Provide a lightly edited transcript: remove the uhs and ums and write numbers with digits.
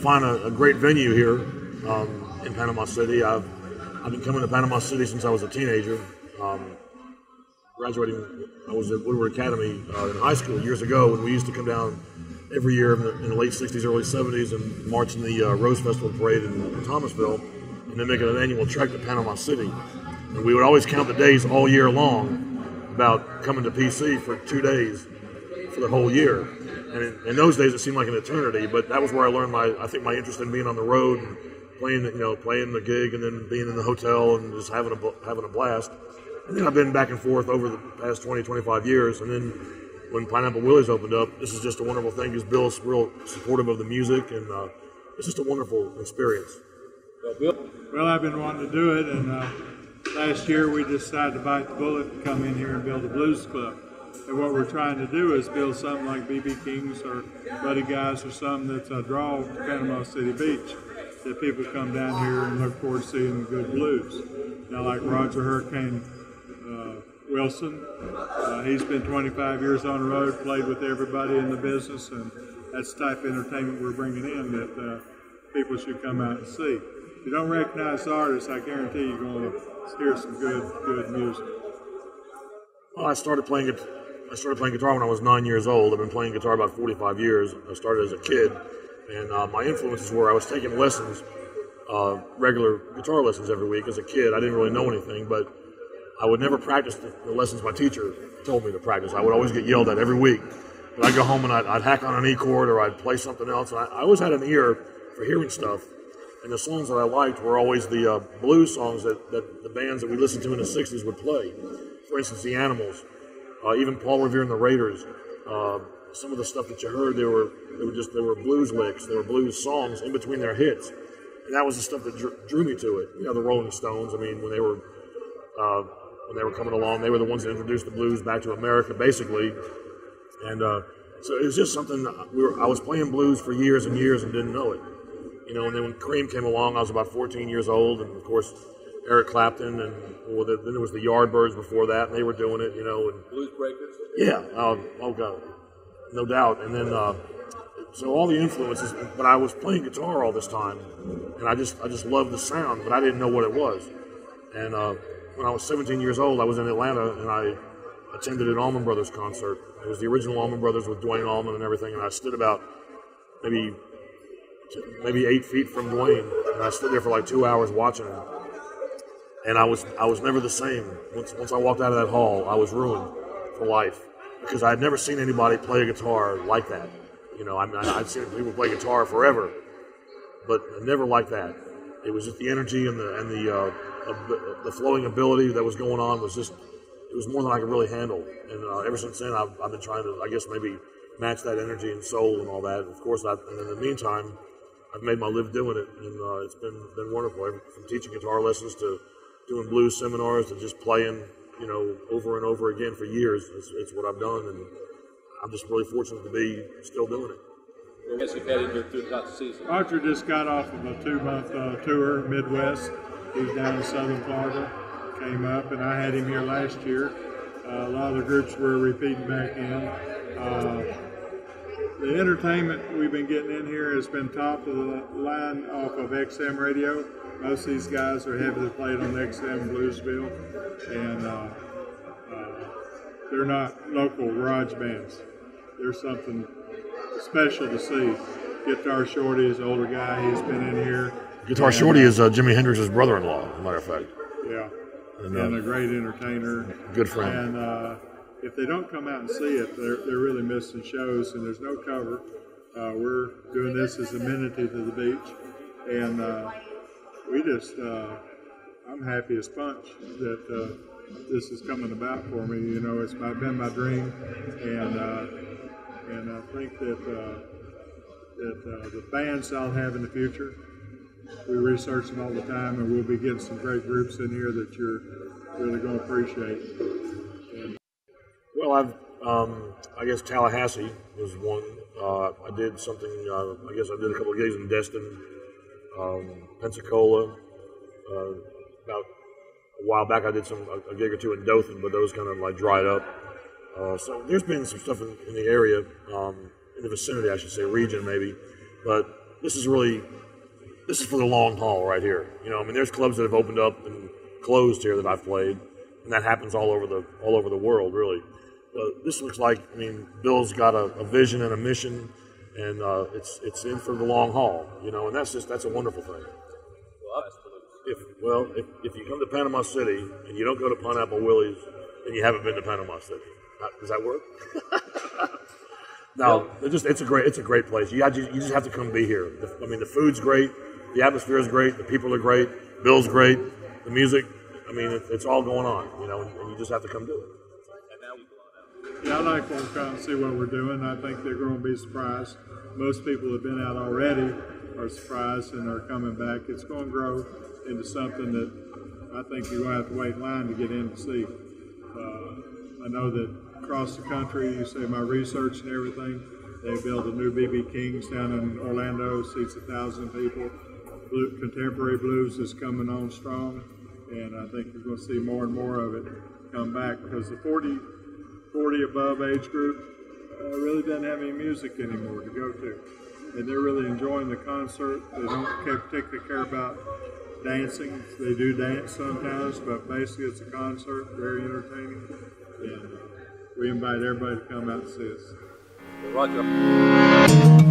find a great venue here in Panama City. I've been coming to Panama City since I was a teenager. Graduating, I was at Woodward Academy in high school years ago when we used to come down every year in the late 60s, early 70s and march in the Rose Festival Parade in Thomasville and then make it an annual trek to Panama City. And we would always count the days all year long about coming to PC for 2 days for the whole year. And in those days, it seemed like an eternity, but that was where I learned my interest in being on the road and playing the gig and then being in the hotel and just having a blast. And then I've been back and forth over the past 20, 25 years. And then when Pineapple Willie's opened up, this is just a wonderful thing because Bill's real supportive of the music, and it's just a wonderful experience. Well, I've been wanting to do it, and last year we decided to bite the bullet and come in here and build a blues club. And what we're trying to do is build something like B.B. King's or Buddy Guy's or something that's a draw to Panama City Beach, that people come down here and look forward to seeing good blues. Now, like Roger Hurricane Wilson, he's been 25 years on the road, played with everybody in the business, and that's the type of entertainment we're bringing in that people should come out and see. If you don't recognize the artists, I guarantee you're going to hear some good music. Well, I started playing guitar when I was 9 years old. I've been playing guitar about 45 years. I started as a kid, and my influences were I was taking lessons, regular guitar lessons every week as a kid. I didn't really know anything, but I would never practice the lessons my teacher told me to practice. I would always get yelled at every week. But I'd go home and I'd hack on an E chord or I'd play something else. And I always had an ear for hearing stuff. And the songs that I liked were always the blues songs that the bands that we listened to in the 60s would play. For instance, the Animals, even Paul Revere and the Raiders. Some of the stuff that you heard, they were blues licks, they were blues songs in between their hits. And that was the stuff that drew me to it. You know, the Rolling Stones, I mean, when they were coming along, they were the ones that introduced the blues back to America, basically. And so it was just something, I was playing blues for years and years and didn't know it. You know, and then when Cream came along, I was about 14 years old, and of course, Eric Clapton, and then there was the Yardbirds before that, and they were doing it, you know. And Blues Breakers? Yeah, oh God, no doubt. And then, so all the influences, but I was playing guitar all this time, and I just loved the sound, but I didn't know what it was. And when I was 17 years old, I was in Atlanta, and I attended an Allman Brothers concert. It was the original Allman Brothers with Duane Allman and everything, and I stood about maybe 8 feet from Duane, and I stood there for like 2 hours watching him. And I was never the same. Once I walked out of that hall, I was ruined for life because I had never seen anybody play a guitar like that. You know, I'd seen people play guitar forever, but never like that. It was just the energy and the flowing ability that was going on was just, it was more than I could really handle. And ever since then, I've been trying to, I guess, maybe match that energy and soul and all that. Of course, and in the meantime, I've made my live doing it, and it's been wonderful. From teaching guitar lessons to doing blues seminars to just playing, you know, over and over again for years. It's what I've done, and I'm just really fortunate to be still doing it. I guess you've had it here throughout the season. Archer just got off of a 2-month tour, Midwest. He's down in southern Florida, came up, and I had him here last year. A lot of the groups were repeating back in. The entertainment we've been getting in here has been top of the line off of XM radio. Most of these guys are heavily played on XM Bluesville, and they're not local garage bands. They're something special to see. Guitar Shorty is an older guy. He's been in here. Guitar Shorty is Jimi Hendrix's brother-in-law, as a matter of fact. Yeah, and a great entertainer. Good friend. And if they don't come out and see it, they're really missing shows, and there's no cover. We're doing this as amenity to the beach, and I'm happy as punch that this is coming about for me. You know, it's been my dream, and I think that the bands I'll have in the future, we research them all the time, and we'll be getting some great groups in here that you're really going to appreciate. Well, I guess Tallahassee was one. I did something, I guess I did a couple of gigs in Destin, Pensacola. About a while back I did a gig or two in Dothan, but those kind of like dried up. So there's been some stuff in the area, in the vicinity, I should say, region maybe. But this is for the long haul right here. You know, I mean, there's clubs that have opened up and closed here that I've played, and that happens all over the world, really. This looks like, I mean, Bill's got a vision and a mission, and it's in for the long haul, you know, and that's a wonderful thing. If you come to Panama City and you don't go to Pineapple Willie's, then you haven't been to Panama City. Does that work? No, it's a great place. You just have to come be here. I mean, the food's great, the atmosphere is great, the people are great, Bill's great, the music. I mean, it's all going on, you know, and you just have to come do it. Yeah, I like them to come and see what we're doing. I think they're going to be surprised. Most people have been out already are surprised and are coming back. It's going to grow into something that I think you're going to have to wait in line to get in to see. I know that across the country, you say my research and everything, they built a new B.B. King's down in Orlando, seats 1,000 people. Contemporary blues is coming on strong, and I think you're going to see more and more of it come back because the 40 above age group really doesn't have any music anymore to go to. And they're really enjoying the concert. They don't particularly care about dancing. They do dance sometimes, but basically it's a concert, very entertaining. And we invite everybody to come out and see us. Roger.